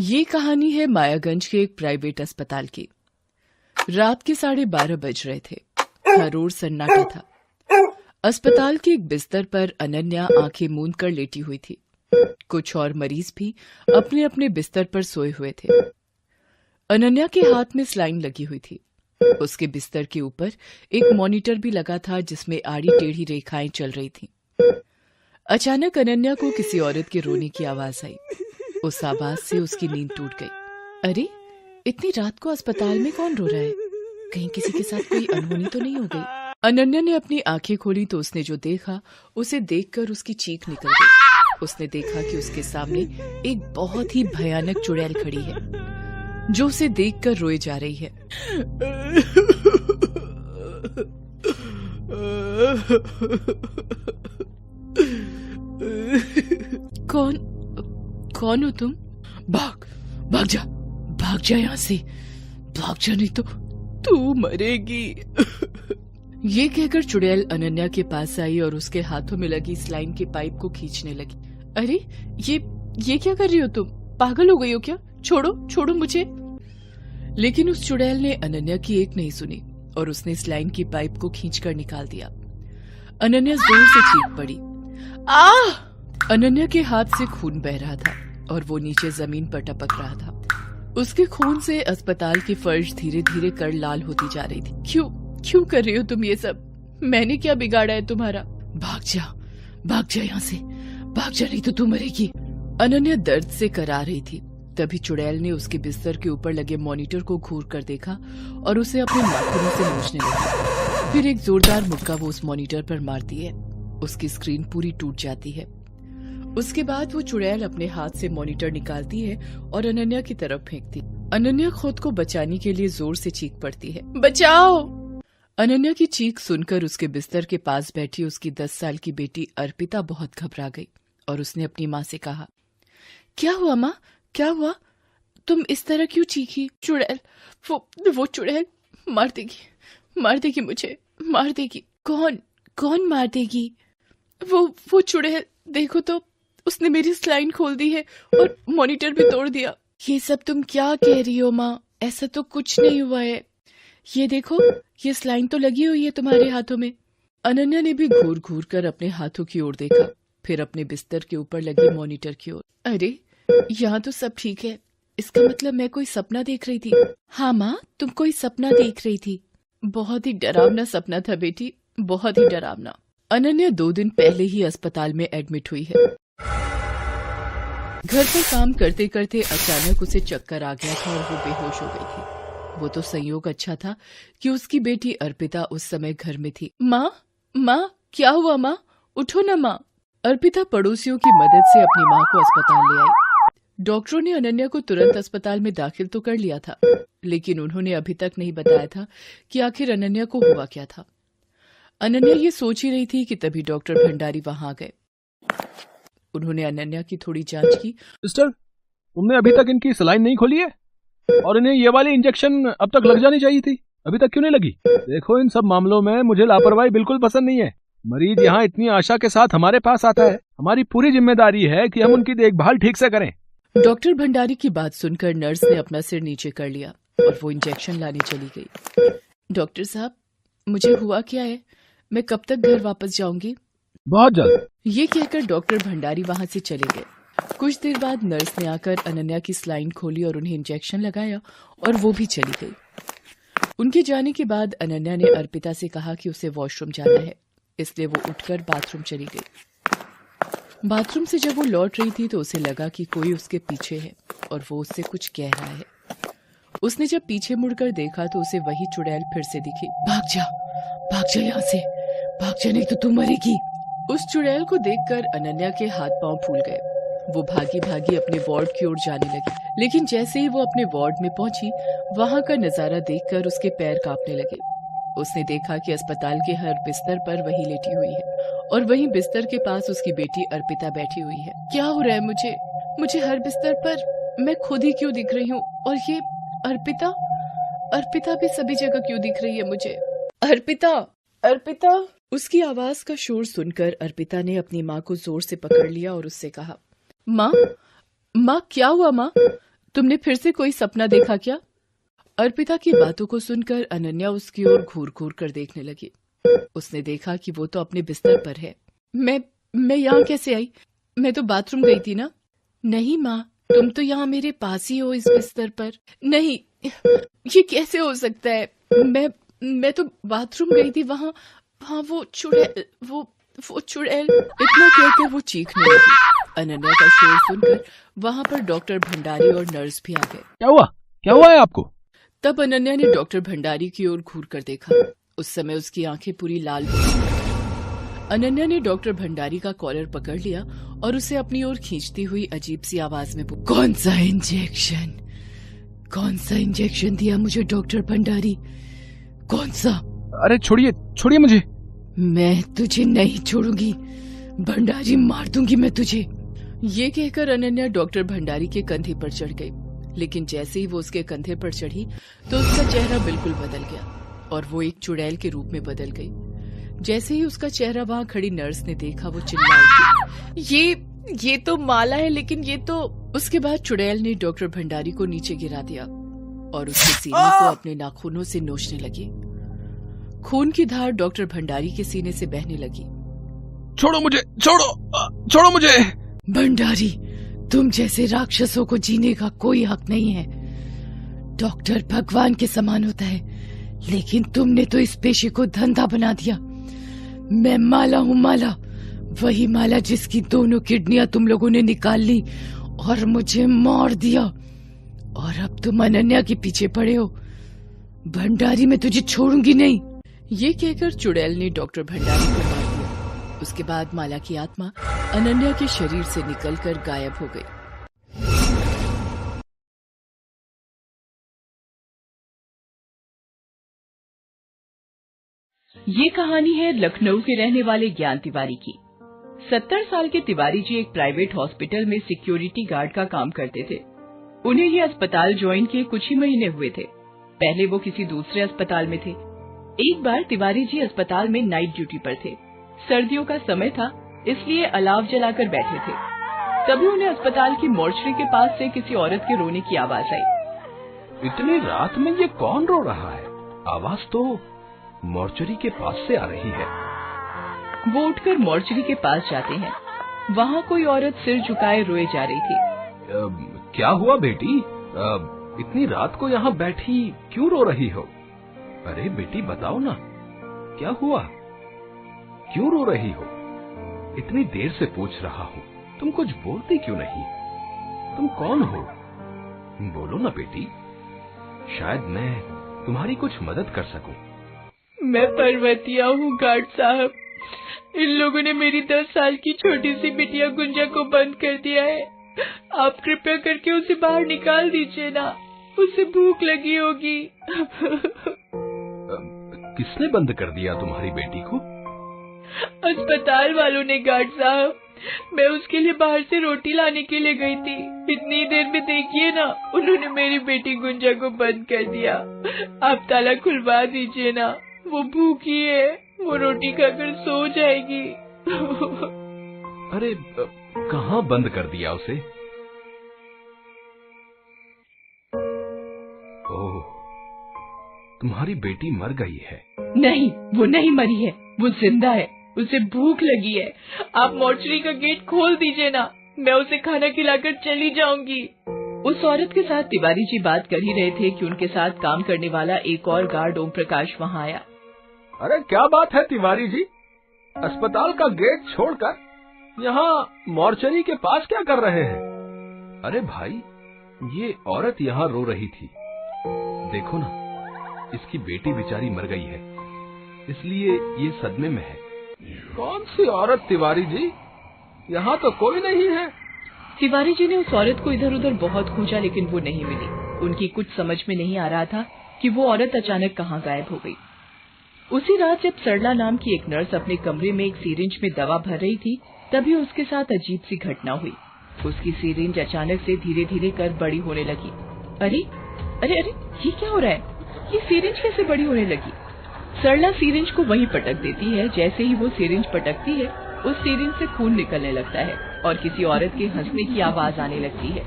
ये कहानी है मायागंज के एक प्राइवेट अस्पताल की। रात के 12:30 बज रहे थे। हर ओर सन्नाटा था। अस्पताल के एक बिस्तर पर अनन्या आंखें मूंद कर लेटी हुई थी। कुछ और मरीज भी अपने अपने बिस्तर पर सोए हुए थे। अनन्या के हाथ में स्लाइन लगी हुई थी। उसके बिस्तर के ऊपर एक मॉनिटर भी लगा था जिसमें आड़ी टेढ़ी रेखाएं चल रही थीं। अचानक अनन्या को किसी औरत के रोने की आवाज आई। उस आवाज से उसकी नींद टूट गई। अरे, इतनी रात को अस्पताल में कौन रो रहा है? कहीं किसी के साथ कोई अनहोनी तो नहीं हो गई? अनन्या ने अपनी आंखें खोली तो उसने जो देखा उसे देखकर उसकी चीख निकल गई। उसने देखा कि उसके सामने एक बहुत ही भयानक चुड़ैल खड़ी है जो उसे देखकर रोए जा रही है। कौन हो तुम? भाग जा यहाँ से। भाग जा नहीं तो तू मरेगी। ये कहकर चुड़ैल अनन्या के पास आई और उसके हाथों में लगी स्लाइन के पाइप को खींचने लगी। अरे, ये क्या कर रही हो तुम? पागल हो गई हो क्या? छोड़ो मुझे। लेकिन उस चुड़ैल ने अनन्या की एक नहीं सुनी और उसने स्लाइन की पाइप को खींचकर निकाल दिया। अनन्या जोर से चीख पड़ी। अनन्या के हाथ से खून बह रहा था और वो नीचे जमीन पर टपक रहा था। उसके खून से अस्पताल की फर्श धीरे धीरे कर लाल होती जा रही थी। क्यों कर रही हो तुम ये सब? मैंने क्या बिगाड़ा है तुम्हारा? भाग जा यहाँ से। भाग जा नहीं तो तू मरेगी। अनन्या दर्द से करा रही थी। तभी चुड़ैल ने उसके बिस्तर के ऊपर लगे मॉनिटर को घूर कर देखा और उसे अपने नाखूनों से नोचने लगी। फिर एक जोरदार मुक्का वो उस मॉनिटर पर मारती है। उसकी स्क्रीन पूरी टूट जाती है। उसके बाद वो चुड़ैल अपने हाथ से मॉनिटर निकालती है और अनन्या की तरफ फेंकती। अनन्या खुद को बचाने के लिए जोर से चीख पड़ती है, बचाओ। अनन्या की चीख सुनकर उसके बिस्तर के पास बैठी उसकी 10 साल की बेटी अर्पिता बहुत घबरा गई और उसने अपनी माँ से कहा, क्या हुआ माँ? क्या हुआ? तुम इस तरह क्यों चीखी? चुड़ैल, वो चुड़ैल मार देगी मुझे, मार देगी। कौन मार देगी? वो चुड़ैल, देखो तो उसने मेरी स्लाइन खोल दी है और मॉनिटर भी तोड़ दिया। ये सब तुम क्या कह रही हो माँ? ऐसा तो कुछ नहीं हुआ है। ये देखो, ये स्लाइन तो लगी हुई है तुम्हारे हाथों में। अनन्या ने भी घूर घूर कर अपने हाथों की ओर देखा, फिर अपने बिस्तर के ऊपर लगी मॉनिटर की ओर। अरे, यहाँ तो सब ठीक है। इसका मतलब मैं कोई सपना देख रही थी। हाँ माँ, तुम कोई सपना देख रही थी। बहुत ही डरावना सपना था बेटी, बहुत ही डरावना। अनन्या 2 दिन पहले ही अस्पताल में एडमिट हुई है। घर पर काम करते करते अचानक उसे चक्कर आ गया था और वो बेहोश हो गई थी। वो तो संयोग अच्छा था कि उसकी बेटी अर्पिता उस समय घर में थी। माँ, क्या हुआ माँ? उठो ना माँ। अर्पिता पड़ोसियों की मदद से अपनी माँ को अस्पताल ले आई। डॉक्टरों ने अनन्या को तुरंत अस्पताल में दाखिल तो कर लिया था, लेकिन उन्होंने अभी तक नहीं बताया था कि आखिर अनन्या को हुआ क्या था। अनन्या ये सोच ही रही थी कि तभी डॉक्टर भंडारी वहां आ गए। उन्होंने अनन्या की थोड़ी जांच की। सिस्टर, तुमने अभी तक इनकी सलाइन नहीं खोली है और इन्हें ये वाली इंजेक्शन अब तक लग जानी चाहिए थी, अभी तक क्यों नहीं लगी? देखो, इन सब मामलों में मुझे लापरवाही बिल्कुल पसंद नहीं है। मरीज यहाँ इतनी आशा के साथ हमारे पास आता है, हमारी पूरी जिम्मेदारी है कि हम उनकी देखभाल ठीक से करें। डॉक्टर भंडारी की बात सुनकर नर्स ने अपना सिर नीचे कर लिया और वो इंजेक्शन लाने चली गई। डॉक्टर साहब, मुझे हुआ क्या है? मैं कब तक घर वापस जाऊंगी? बहुत जल्द। ये कहकर डॉक्टर भंडारी वहां से चले गए। कुछ देर बाद नर्स ने आकर अनन्या की स्लाइन खोली और उन्हें इंजेक्शन लगाया और वो भी चली गई। उनके जाने के बाद अनन्या ने अर्पिता से कहा कि उसे वॉशरूम जाना है, इसलिए वो उठकर बाथरूम चली गई। बाथरूम से जब वो लौट रही थी तो उसे लगा कि कोई उसके पीछे है और वो उससे कुछ कह रहा है। उसने जब पीछे मुड़कर देखा तो उसे वही चुड़ैल फिर से दिखी। भाग जा यहाँ से। भाग जा नहीं तो तू मरेगी। उस चुड़ैल को देखकर अनन्या के हाथ पांव फूल गए। वो भागी भागी अपने वार्ड की ओर जाने लगी, लेकिन जैसे ही वो अपने वार्ड में पहुंची, वहां का नजारा देखकर उसके पैर कांपने लगे। उसने देखा कि अस्पताल के हर बिस्तर पर वही लेटी हुई है और वहीं बिस्तर के पास उसकी बेटी अर्पिता बैठी हुई है। क्या हो रहा है मुझे हर बिस्तर पर मैं खुद ही क्यों दिख रही हूँ? और ये अर्पिता भी सभी जगह क्यों दिख रही है मुझे? अर्पिता। उसकी आवाज का शोर सुनकर अर्पिता ने अपनी माँ को जोर से पकड़ लिया और उससे कहा, माँ, क्या हुआ माँ? तुमने फिर से कोई सपना देखा क्या? अर्पिता की बातों को सुनकर अनन्या उसकी ओर घूर घूर कर देखने लगी। उसने देखा कि वो तो अपने बिस्तर पर है। मैं यहाँ कैसे आई? मैं तो बाथरूम गई थी ना। नहीं माँ, तुम तो यहाँ मेरे पास ही हो इस बिस्तर पर। नहीं, ये कैसे हो सकता है? मैं तो बाथरूम गई थी, वहाँ वो चुड़ैल, वो चुड़ैल। इतना कहकर वो चीखने लगी। अनन्या का शोर सुनकर वहाँ पर डॉक्टर भंडारी और नर्स भी आ गए। क्या हुआ है आपको? तब अनन्या ने डॉक्टर भंडारी की ओर घूर कर देखा। उस समय उसकी आंखें पूरी लाल हो गई। अनन्या ने डॉक्टर भंडारी का कॉलर पकड़ लिया और उसे अपनी ओर खींचती हुई अजीब सी आवाज में बोली, कौन सा इंजेक्शन दिया मुझे डॉक्टर भंडारी? कौन सा? अरे छोड़िए मुझे। मैं तुझे नहीं छोड़ूंगी भंडारी, मार दूंगी मैं तुझे। ये कहकर अनन्या डॉक्टर भंडारी के कंधे पर चढ़ गई। लेकिन जैसे ही वो उसके कंधे पर चढ़ी तो उसका चेहरा बिल्कुल बदल गया और वो एक चुड़ैल के रूप में बदल गई। जैसे ही उसका चेहरा वहाँ खड़ी नर्स ने देखा, वो चिल्ला उठी, ये तो माला है, लेकिन ये तो। उसके बाद चुड़ैल ने डॉक्टर भंडारी को नीचे गिरा दिया और उसके सीने को अपने नाखूनों से नोचने लगी। खून की धार डॉक्टर भंडारी के सीने से बहने लगी। छोड़ो मुझे। भंडारी, तुम जैसे राक्षसों को जीने का कोई हक नहीं है। डॉक्टर भगवान के समान होता है, लेकिन तुमने तो इस पेशे को धंधा बना दिया। मैं माला हूँ, माला, वही माला जिसकी दोनों किडनियां तुम लोगों ने निकाल ली और मुझे मार दिया। और अब तुम अनन्या के पीछे पड़े हो। भंडारी, मैं तुझे छोड़ूंगी नहीं। ये कहकर चुड़ैल ने डॉक्टर भंडारी को मार दिया। उसके बाद माला की आत्मा अनन्या के शरीर से निकलकर गायब हो गई। ये कहानी है लखनऊ के रहने वाले ज्ञान तिवारी की। 70 साल के तिवारी जी एक प्राइवेट हॉस्पिटल में सिक्योरिटी गार्ड का काम करते थे। उन्हें ये अस्पताल ज्वाइन किए कुछ ही महीने हुए थे। पहले वो किसी दूसरे अस्पताल में थे। एक बार तिवारी जी अस्पताल में नाइट ड्यूटी पर थे। सर्दियों का समय था, इसलिए अलाव जलाकर बैठे थे। तभी उन्हें अस्पताल की मोर्चरी के पास से किसी औरत के रोने की आवाज आई। इतनी रात में ये कौन रो रहा है? आवाज तो मोर्चरी के पास से आ रही है। वो उठकर मोर्चरी के पास जाते हैं। वहाँ कोई औरत सिर झुकाए रोए जा रही थी। क्या हुआ बेटी? इतनी रात को यहाँ बैठी क्यों रो रही हो? अरे बेटी बताओ ना, क्या हुआ? क्यों रो रही हो? इतनी देर से पूछ रहा हूँ, तुम कुछ बोलती क्यों नहीं? तुम कौन हो? बोलो ना बेटी, शायद मैं तुम्हारी कुछ मदद कर सकूं। मैं पर्वतिया हूँ गार्ड साहब। इन लोगों ने मेरी 10 साल की छोटी सी बिटिया गुंजा को बंद कर दिया है। आप कृपया करके उसे बाहर निकाल दीजिए ना, उसे भूख लगी होगी। किसने बंद कर दिया तुम्हारी बेटी को? अस्पताल वालों ने गार्ड साहब। मैं उसके लिए बाहर से रोटी लाने के लिए गई थी। इतनी देर में देखिए ना, उन्होंने मेरी बेटी गुंजा को बंद कर दिया। आप ताला खुलवा दीजिए ना, वो भूखी है, वो रोटी खाकर सो जाएगी। अरे कहाँ बंद कर दिया उसे? ओह, तुम्हारी बेटी मर गई है? नहीं, वो नहीं मरी है, वो जिंदा है। उसे भूख लगी है। आप मोर्चरी का गेट खोल दीजिए ना, मैं उसे खाना खिलाकर चली जाऊंगी। उस औरत के साथ तिवारी जी बात कर ही रहे थे कि उनके साथ काम करने वाला एक और गार्ड ओम प्रकाश वहाँ आया। अरे क्या बात है तिवारी जी, अस्पताल का गेट छोड़कर यहाँ मोर्चरी के पास क्या कर रहे हैं? अरे भाई, ये औरत यहाँ रो रही थी। देखो ना, इसकी बेटी बेचारी मर गई है, इसलिए ये सदमे में है। कौन सी औरत तिवारी जी? यहाँ तो कोई नहीं है। तिवारी जी ने उस औरत को इधर उधर बहुत खोजा, लेकिन वो नहीं मिली। उनकी कुछ समझ में नहीं आ रहा था कि वो औरत अचानक कहाँ गायब हो गई। उसी रात जब सरला नाम की एक नर्स अपने कमरे में एक सिरिंज में दवा भर रही थी, तभी उसके साथ अजीब सी घटना हुई। उसकी सिरिंज अचानक से धीरे धीरे कर बड़ी होने लगी। अरे अरे अरे, ये क्या हो रहा है? ये सिरिंज कैसे बड़ी होने लगी? सरला सिरिंज को वहीं पटक देती है। जैसे ही वो सिरिंज पटकती है, उस सिरिंज से खून निकलने लगता है और किसी औरत के हंसने की आवाज आने लगती है।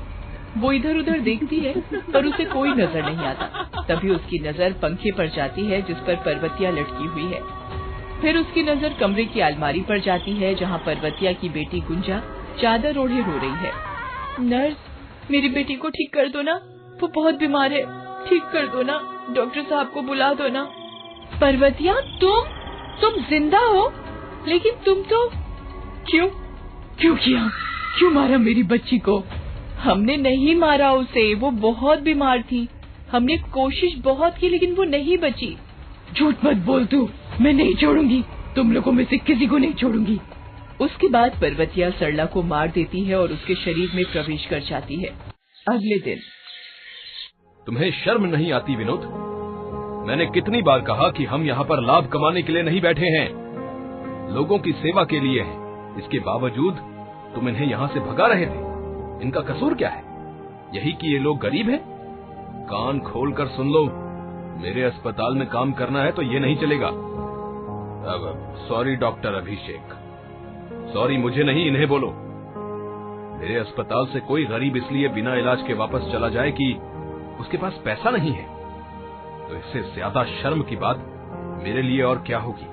वो इधर उधर देखती है पर उसे कोई नजर नहीं आता। तभी उसकी नजर पंखे पर जाती है जिस पर पर्वतिया लटकी हुई है। फिर उसकी नजर कमरे की अलमारी पर जाती है जहाँ पर्वतिया की बेटी गुंजा चादर ओढ़े रो रही है। नर्स, मेरी बेटी को ठीक कर दो ना, वो बहुत बीमार है, ठीक कर दो ना, डॉक्टर साहब को बुला दो ना। पर्वतिया, तुम जिंदा हो? लेकिन तुम तो क्यों मारा मेरी बच्ची को? हमने नहीं मारा उसे, वो बहुत बीमार थी। हमने कोशिश बहुत की लेकिन वो नहीं बची। झूठ मत बोल तू, मैं नहीं छोड़ूंगी, तुम लोगों में से किसी को नहीं छोड़ूंगी। उसके बाद पर्वतिया सरला को मार देती है और उसके शरीर में प्रवेश कर जाती है। अगले दिन। तुम्हें शर्म नहीं आती विनोद? मैंने कितनी बार कहा कि हम यहाँ पर लाभ कमाने के लिए नहीं बैठे हैं, लोगों की सेवा के लिए हैं। इसके बावजूद तुम इन्हें यहाँ से भगा रहे थे। इनका कसूर क्या है? यही कि ये लोग गरीब हैं? कान खोल कर सुन लो, मेरे अस्पताल में काम करना है तो ये नहीं चलेगा। सॉरी डॉक्टर अभिषेक, सॉरी मुझे नहीं, इन्हें बोलो। मेरे अस्पताल से कोई गरीब इसलिए बिना इलाज के वापस चला जाए कि उसके पास पैसा नहीं है, तो इससे ज्यादा शर्म की बात मेरे लिए और क्या होगी।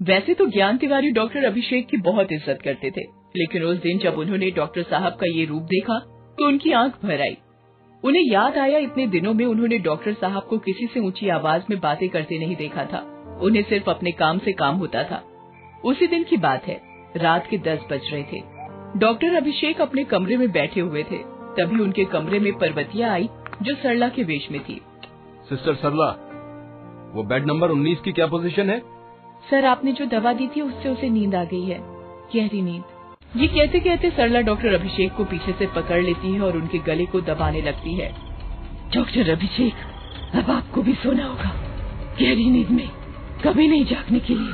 वैसे तो ज्ञान तिवारी डॉक्टर अभिषेक की बहुत इज्जत करते थे, लेकिन उस दिन जब उन्होंने डॉक्टर साहब का ये रूप देखा तो उनकी आंख भर आई। उन्हें याद आया इतने दिनों में उन्होंने डॉक्टर साहब को किसी से ऊंची आवाज में बातें करते नहीं देखा था। उन्हें सिर्फ अपने काम से काम होता था। उसी दिन की बात है, रात के 10 बज रहे थे। डॉक्टर अभिषेक अपने कमरे में बैठे हुए थे। तभी उनके कमरे में पर्वतिया आई जो सरला के वेश में थी। सिस्टर सरला, वो बेड नंबर 19 की क्या पोजीशन है? सर, आपने जो दवा दी थी उससे उसे नींद आ गई है, गहरी नींद। ये कहते कहते सरला डॉक्टर अभिषेक को पीछे से पकड़ लेती है और उनके गले को दबाने लगती है। डॉक्टर अभिषेक, अब आपको भी सोना होगा, गहरी नींद में, कभी नहीं जागने के लिए।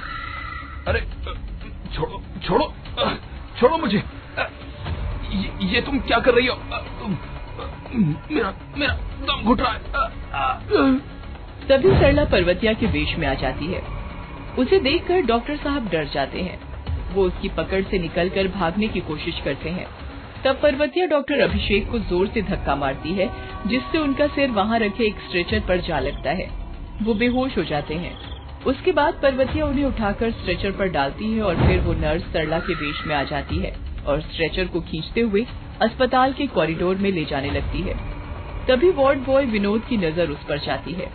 अरे छोड़ो मुझे, ये तुम क्या कर रही हो? मेरा दम घुट रहा है। तभी सरला पर्वतिया के वेश में आ जाती है। उसे देखकर डॉक्टर साहब डर जाते हैं। वो उसकी पकड़ से निकलकर भागने की कोशिश करते हैं। तब पर्वतिया डॉक्टर अभिषेक को जोर से धक्का मारती है जिससे उनका सिर वहाँ रखे एक स्ट्रेचर पर जा लगता है। वो बेहोश हो जाते हैं। उसके बाद पर्वतिया उन्हें उठाकर स्ट्रेचर पर डालती है और फिर वो नर्स सरला के वेश में आ जाती है और स्ट्रेचर को खींचते हुए अस्पताल के कॉरिडोर में ले जाने लगती है। तभी वार्ड बॉय विनोद की नजर उस पर जाती है।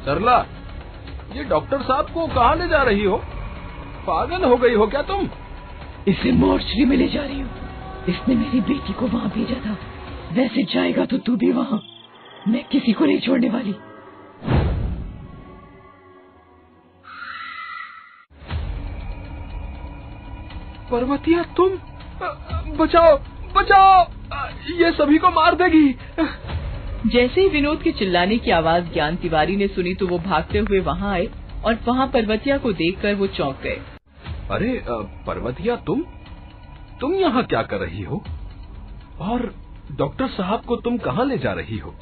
सरला, ये डॉक्टर साहब को कहाँ ले जा रही हो? पागल हो गई हो क्या तुम? इसे मॉर्चरी में ले जा रही हूँ। इसने मेरी बेटी को वहाँ भेजा था, वैसे जाएगा तो तू भी वहाँ। मैं किसी को नहीं छोड़ने वाली। पर्वतिया, तुम बचाओ, ये सभी को मार देगी। जैसे ही विनोद के चिल्लाने की आवाज ज्ञान तिवारी ने सुनी तो वो भागते हुए वहाँ आए और वहाँ पर्वतिया को देखकर वो चौंक गए। अरे पर्वतिया, तुम यहाँ क्या कर रही हो? और डॉक्टर साहब को तुम कहाँ ले जा रही हो?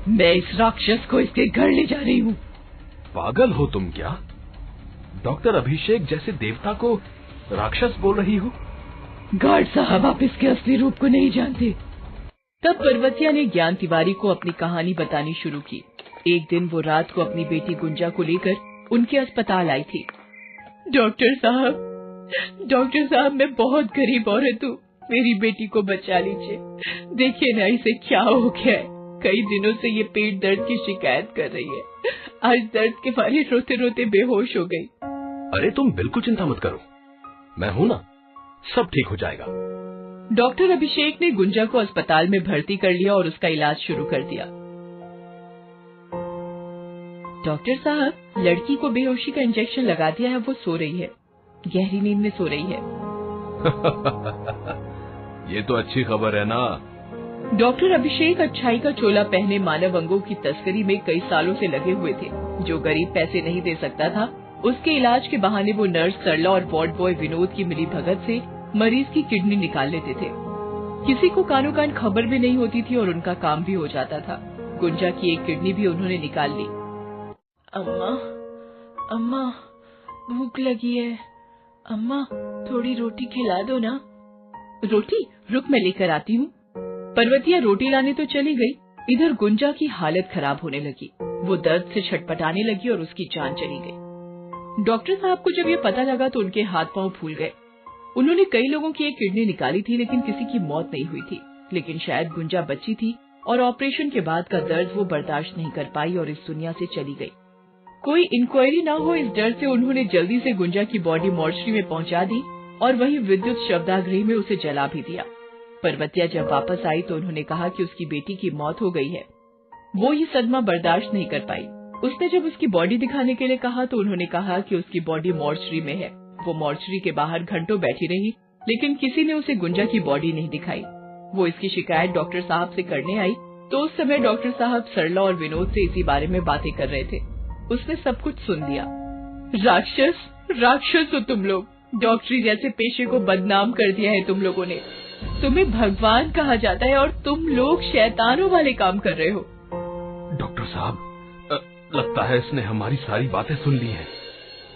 मैं इस राक्षस को इसके घर ले जा रही हूँ। पागल हो तुम क्या? डॉक्टर अभिषेक जैसे देवता को राक्षस बोल रही हो? गार्ड साहब, आप इसके असली रूप को नहीं जानते। तब पर्वतिया ने ज्ञान तिवारी को अपनी कहानी बतानी शुरू की। एक दिन वो रात को अपनी बेटी गुंजा को लेकर उनके अस्पताल आई थी। डॉक्टर साहब, मैं बहुत गरीब औरत हूँ, मेरी बेटी को बचा लीजिए। देखिए ना इसे क्या हो गया है, कई दिनों से ये पेट दर्द की शिकायत कर रही है। आज दर्द के मारे रोते रोते बेहोश हो गई। अरे तुम बिल्कुल चिंता मत करो, मैं हूँ ना, सब ठीक हो जाएगा। डॉक्टर अभिषेक ने गुंजा को अस्पताल में भर्ती कर लिया और उसका इलाज शुरू कर दिया। डॉक्टर साहब, लड़की को बेहोशी का इंजेक्शन लगा दिया है, वो सो रही है, गहरी नींद में सो रही है। ये तो अच्छी खबर है ना। डॉक्टर अभिषेक अच्छाई का चोला पहने मानव अंगों की तस्करी में कई सालों से लगे हुए थे। जो गरीब पैसे नहीं दे सकता था, उसके इलाज के बहाने वो नर्स सरला और वार्ड बॉय विनोद की मिली भगत से मरीज की किडनी निकाल लेते थे। किसी को कानो कान खबर भी नहीं होती थी और उनका काम भी हो जाता था। गुंजा की एक किडनी भी उन्होंने निकाल ली। अम्मा, भूख लगी है, अम्मा थोड़ी रोटी खिला दो ना। रोटी रुक, मैं लेकर आती हूँ। पर्वतिया रोटी लाने तो चली गई, इधर गुंजा की हालत खराब होने लगी। वो दर्द से छटपटाने लगी और उसकी जान चली गई। डॉक्टर साहब को जब ये पता लगा तो उनके हाथ पांव फूल गए। उन्होंने कई लोगों की एक किडनी निकाली थी, लेकिन किसी की मौत नहीं हुई थी। लेकिन शायद गुंजा बच्ची थी और ऑपरेशन के बाद का दर्द वो बर्दाश्त नहीं कर पाई और इस दुनिया से चली गई। कोई इंक्वायरी न हो, इस डर से उन्होंने जल्दी से गुंजा की बॉडी मॉर्चरी में पहुंचा दी और वहीं विद्युत शवदाह में उसे जला भी दिया। पर्वतिया जब वापस आई तो उन्होंने कहा कि उसकी बेटी की मौत हो गई है। वो ये सदमा बर्दाश्त नहीं कर पाई। उसने जब उसकी बॉडी दिखाने के लिए कहा तो उन्होंने कहा कि उसकी बॉडी मॉर्चरी में है। वो मॉर्चरी के बाहर घंटों बैठी रही, लेकिन किसी ने उसे गुंजा की बॉडी नहीं दिखाई। वो इसकी शिकायत डॉक्टर साहब से करने आई तो उस समय डॉक्टर साहब सरला और विनोद से इसी बारे में बातें कर रहे थे। उसने सब कुछ सुन लिया। राक्षस, राक्षस हो तुम लोग। डॉक्टरी जैसे पेशे को बदनाम कर दिया है तुम लोगों ने। तुम्हें भगवान कहा जाता है और तुम लोग शैतानों वाले काम कर रहे हो। डॉक्टर साहब, लगता है इसने हमारी सारी बातें सुन ली हैं।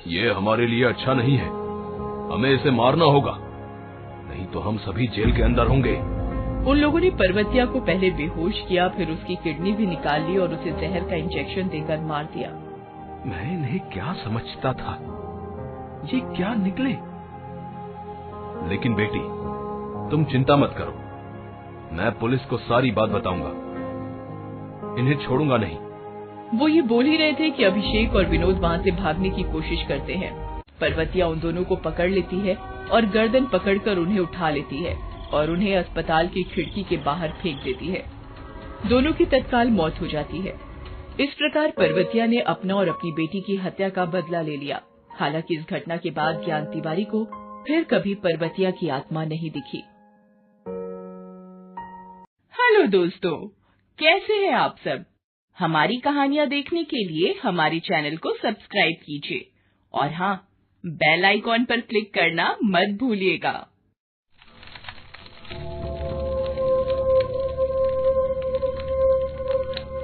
ये हमारे लिए अच्छा नहीं है। हमें इसे मारना होगा, नहीं तो हम सभी जेल के अंदर होंगे। उन लोगों ने पर्वतिया को पहले बेहोश किया, फिर उसकी किडनी भी निकाल ली और उसे जहर का इंजेक्शन देकर मार दिया। मैं इन्हें क्या समझता था, ये क्या निकले। लेकिन बेटी, तुम चिंता मत करो, मैं पुलिस को सारी बात बताऊंगा। इन्हें छोड़ूंगा नहीं। वो ये बोल ही रहे थे कि अभिषेक और विनोद वहाँ से भागने की कोशिश करते हैं। पर्वतिया उन दोनों को पकड़ लेती है और गर्दन पकड़कर उन्हें उठा लेती है और उन्हें अस्पताल की खिड़की के बाहर फेंक देती है। दोनों की तत्काल मौत हो जाती है। इस प्रकार पर्वतिया ने अपना और अपनी बेटी की हत्या का बदला ले लिया। हालांकि इस घटना के बाद ज्ञान तिवारी को फिर कभी पर्वतिया की आत्मा नहीं दिखी। हेलो दोस्तों, कैसे हैं आप सब? हमारी कहानियां देखने के लिए हमारे चैनल को सब्सक्राइब कीजिए और हाँ, बेल आइकॉन पर क्लिक करना मत भूलिएगा।